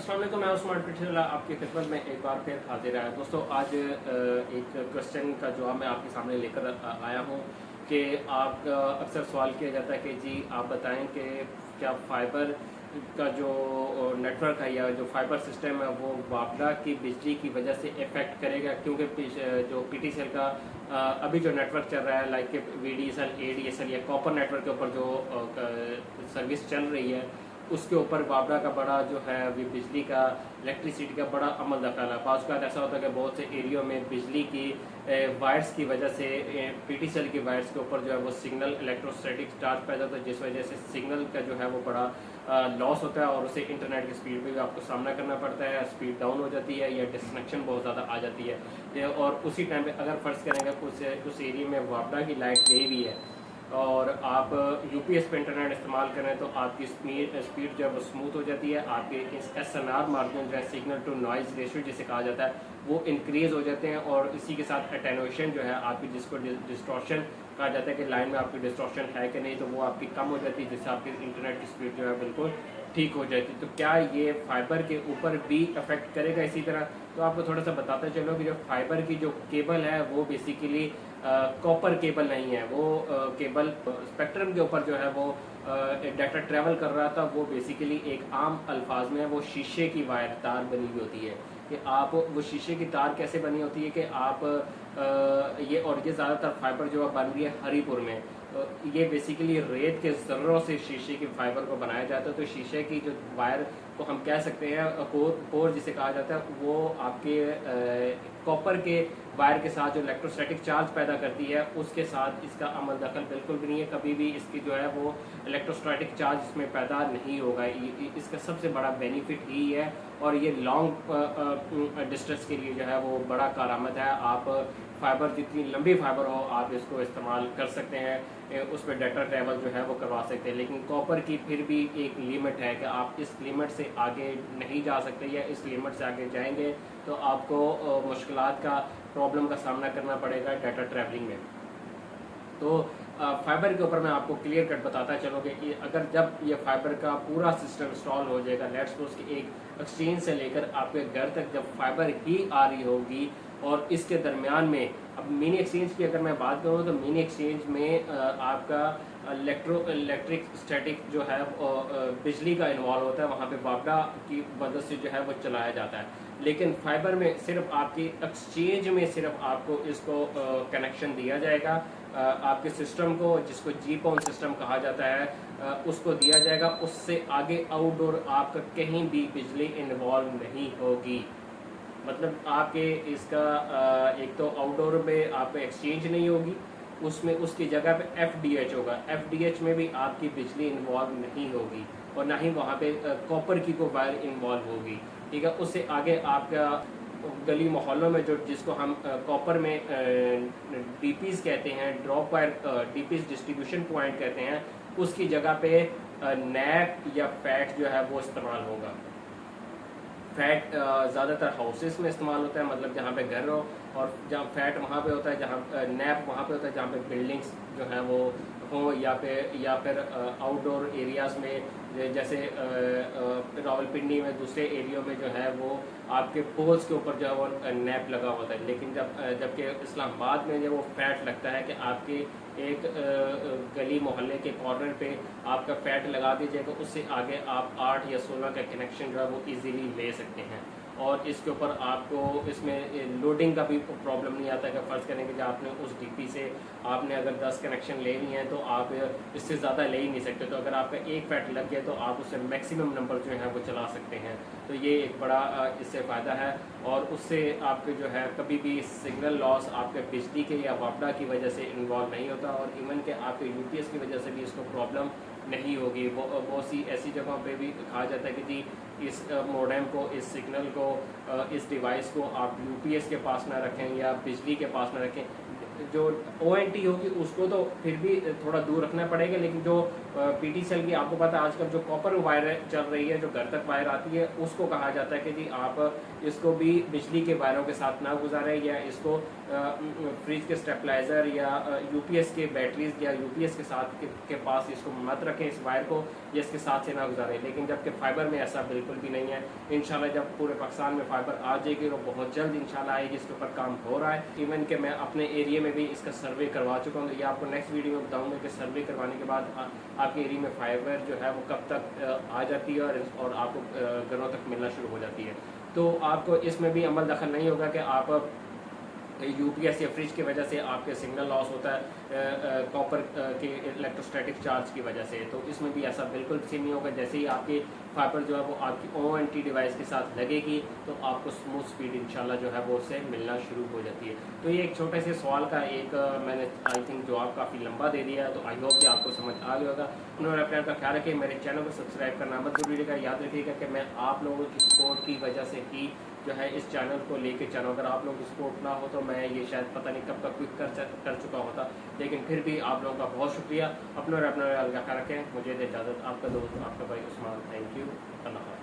अस्सलाम वालेकुम, मैं उस्मान पिठला आपकी खिदमत में एक बार फिर हाजिर आया। दोस्तों, आज एक क्वेश्चन का जवाब मैं आपके सामने लेकर आया हूँ कि आप अक्सर सवाल किया जाता है कि जी आप बताएं कि क्या फाइबर का जो नेटवर्क है या जो फाइबर सिस्टम है वो वापडा की बिजली की वजह से इफ़ेक्ट करेगा, क्योंकि जो पीटीसीएल का अभी जो नेटवर्क चल रहा है लाइक वीडीएसएल, एडीएसएल या कॉपर नेटवर्क के ऊपर जो सर्विस चल रही है उसके ऊपर वापडा का बड़ा जो है अभी बिजली का इलेक्ट्रिसिटी का बड़ा अमल दखल है। बाज़ औक़ात ऐसा होता है कि बहुत से एरियो में बिजली की वायर्स की वजह से पीटीसीएल की वायर्स के ऊपर जो है वो सिग्नल इलेक्ट्रोस्टैटिक चार्ज पैदा होता है, जिस वजह से सिग्नल का जो है वो बड़ा लॉस होता है और उससे इंटरनेट की स्पीड में भी आपको सामना करना पड़ता है, स्पीड डाउन हो जाती है या डिस्कनेक्शन बहुत ज़्यादा आ जाती है। और उसी टाइम पे अगर फ़र्ज़ करेंगे उस एरिया में वापडा की लाइट गई भी है और आप यूपीएस पे इंटरनेट इस्तेमाल करें तो आपकी स्पीड जो है वो स्मूथ हो जाती है। आपके इस एसएनआर मार्जिन जो है सिग्नल टू नॉइज़ रेशियो जिसे कहा जाता है वो इंक्रीज़ हो जाते हैं और इसी के साथ अटेनुएशन जो है आपकी, जिसको डिस्टॉर्शन कहा जाता है कि लाइन में आपकी डिस्टॉर्शन है कि नहीं, तो वो आपकी कम हो जाती है, जिससे आपकी इंटरनेट की स्पीड जो है बिल्कुल ठीक हो जाती है। तो क्या ये फाइबर के ऊपर भी अफेक्ट करेगा इसी तरह? तो आपको थोड़ा सा बताते चलो कि जो फाइबर की जो केबल है वो बेसिकली कॉपर केबल नहीं है, वो केबल स्पेक्ट्रम के ऊपर जो है वो डाटा ट्रैवल कर रहा था। वो बेसिकली एक आम अल्फाज में वो शीशे की वायर तार बनी हुई होती है कि आप वो शीशे की तार कैसे बनी होती है कि आप ये ज़्यादातर फाइबर जो बन रही है हरीपुर में, ये बेसिकली रेत के ज़र्रों से शीशे की फाइबर को बनाया जाता है। तो शीशे की जो वायर को हम कह सकते हैं कोर जिसे कहा जाता है, वो आपके कॉपर के वायर के साथ जो इलेक्ट्रोस्टैटिक चार्ज पैदा करती है उसके साथ इसका अमल दखल बिल्कुल भी नहीं है। कभी भी इसकी जो है वो इलेक्ट्रोस्टैटिक चार्ज इसमें पैदा नहीं होगा। इसका सबसे बड़ा बेनिफिट ही है और ये लॉन्ग डिस्टेंस के लिए जो है वो बड़ा कारआमद है। आप फाइबर जितनी लंबी फाइबर हो आप इसको इस्तेमाल कर सकते हैं, उस पर डाटा ट्रैवल जो है वो करवा सकते हैं। लेकिन कॉपर की फिर भी एक लिमिट है कि आप इस लिमिट से आगे नहीं जा सकते, या इस लिमिट से आगे जाएंगे तो आपको मुश्किलात का प्रॉब्लम का सामना करना पड़ेगा डाटा ट्रैवलिंग में। तो फाइबर के ऊपर मैं आपको क्लियर कट बताता चलूँ कि अगर जब ये फाइबर का पूरा सिस्टम इंस्टॉल हो जाएगा, लेट्स सपोज कि एक एक्सचेंज से लेकर आपके घर तक जब फाइबर ही आ रही होगी और इसके दरमियान में अब मिनी एक्सचेंज की अगर मैं बात करूँ तो मिनी एक्सचेंज में आपका इलेक्ट्रिक स्टैटिक जो है बिजली का इन्वॉल्व होता है, वहाँ पे वापडा की मदद से जो है वो चलाया जाता है। लेकिन फाइबर में सिर्फ आपकी एक्सचेंज में सिर्फ आपको इसको कनेक्शन दिया जाएगा, आपके सिस्टम को जिसको जीपॉन सिस्टम कहा जाता है उसको दिया जाएगा। उससे आगे आउटडोर आपका कहीं भी बिजली इन्वॉल्व नहीं होगी। मतलब आपके इसका एक तो आउटडोर में आप एक्सचेंज नहीं होगी, उसमें उसकी जगह पे एफडीएच होगा। एफडीएच में भी आपकी बिजली इन्वॉल्व नहीं होगी और ना ही वहाँ पे कॉपर की कोई वायर इन्वॉल्व होगी, ठीक है। उससे आगे आपका गली मोहल्लों में जो जिसको हम कॉपर में डीपीज कहते हैं, drop wire DPs distribution point कहते हैं, उसकी जगह पे नैप या फैट जो है वो इस्तेमाल होगा। फैट ज़्यादातर हाउसेस में इस्तेमाल होता है, मतलब जहाँ पे घर हो, और जहाँ फैट वहाँ पे होता है, जहाँ नैप वहाँ पे होता है जहाँ पे बिल्डिंग्स जो हैं वो हो, या फिर आउटडोर एरियाज़ में, जैसे रावलपिंडी में दूसरे एरियो में जो है वो आपके पोल्स के ऊपर जो है वो नैप लगा होता है। लेकिन जबकि इस्लामाबाद में जो वो फैट लगता है कि आपके एक गली मोहल्ले के कॉर्नर पे आपका फैट लगा दीजिएगा, उससे आगे आप 8 या 16 का कनेक्शन जो है वो इजीली ले सकते हैं। और इसके ऊपर आपको इसमें लोडिंग का भी प्रॉब्लम नहीं आता है कि फ़र्ज़ करें कि आपने उस डीपी से आपने अगर 10 कनेक्शन ले लिए हैं तो आप इससे ज़्यादा ले ही नहीं सकते। तो अगर आपका एक फैट लग गया तो आप उससे मैक्सिमम नंबर जो है वो चला सकते हैं। तो ये एक बड़ा इससे फ़ायदा है और उससे आपके जो है कभी भी सिग्नल लॉस आपके बिजली के या वापडा की वजह से इन्वॉल्व नहीं होता, और इवन के आपके यूपीएस की वजह से भी इसको प्रॉब्लम नहीं होगी। बहुत सी ऐसी जगहों पे भी कहा जाता है कि जी इस मोडेम को, इस सिग्नल को, इस डिवाइस को आप यूपीएस के पास ना रखें या बिजली के पास ना रखें। जो ONT होगी उसको तो फिर भी थोड़ा दूर रखना पड़ेगा, लेकिन जो PTCL की आपको पता है आजकल जो कॉपर वायर चल रही है, जो घर तक वायर आती है, उसको कहा जाता है कि जी आप इसको भी बिजली के वायरों के साथ ना गुजारें, या इसको फ्रिज के स्टेबलाइजर या UPS के बैटरीज या UPS के साथ के पास इसको मत रखें इस वायर को, या इसके साथ से ना गुजारें। लेकिन जबकि फाइबर में ऐसा बिल्कुल भी नहीं है। इंशाल्लाह जब पूरे पाकिस्तान में फाइबर आ जाएगी और बहुत जल्द इंशाल्लाह आएगी, इसके ऊपर काम हो रहा है। इवन कि मैं अपने एरिया में भी इसका सर्वे करवा चुका हूँ, तो ये आपको नेक्स्ट वीडियो में बताऊंगा कि सर्वे करवाने के बाद आपके एरिया में फाइबर जो है वो कब तक आ जाती है और आपको घरों तक मिलना शुरू हो जाती है। तो आपको इसमें भी अमल दखल नहीं होगा कि आप UPS या फ्रिज की वजह से आपके सिग्नल लॉस होता है कॉपर के इलेक्ट्रोस्टैटिक चार्ज की वजह से, तो इसमें भी ऐसा बिल्कुल भी नहीं होगा। जैसे ही आपकी फाइबर जो है वो आपकी ONT डिवाइस के साथ लगेगी तो आपको स्मूथ स्पीड इंशाल्लाह जो है वो उससे मिलना शुरू हो जाती है। तो ये एक छोटे से सवाल का एक मैंने आई थिंक जवाब काफ़ी लंबा दे दिया है, तो आई होप कि आपको समझ आ गया होगा। उन्होंने अपने का ख्याल रखें, मेरे चैनल को सब्सक्राइब करना मत भूलिएगा। याद रखिएगा कि मैं आप लोगों की सपोर्ट की वजह से ही जो है इस चैनल को लेके चला। अगर आप लोगों की सपोर्ट ना हो तो मैं ये शायद पता नहीं कब तक क्विक कर चुका होता, लेकिन फिर भी आप लोगों का बहुत शुक्रिया। अपना ख्याल रखें। मुझे इजाज़त, आपका दोस्त आपका भाई उस्मान। Thank you. अल्लाह हाफ़िज़।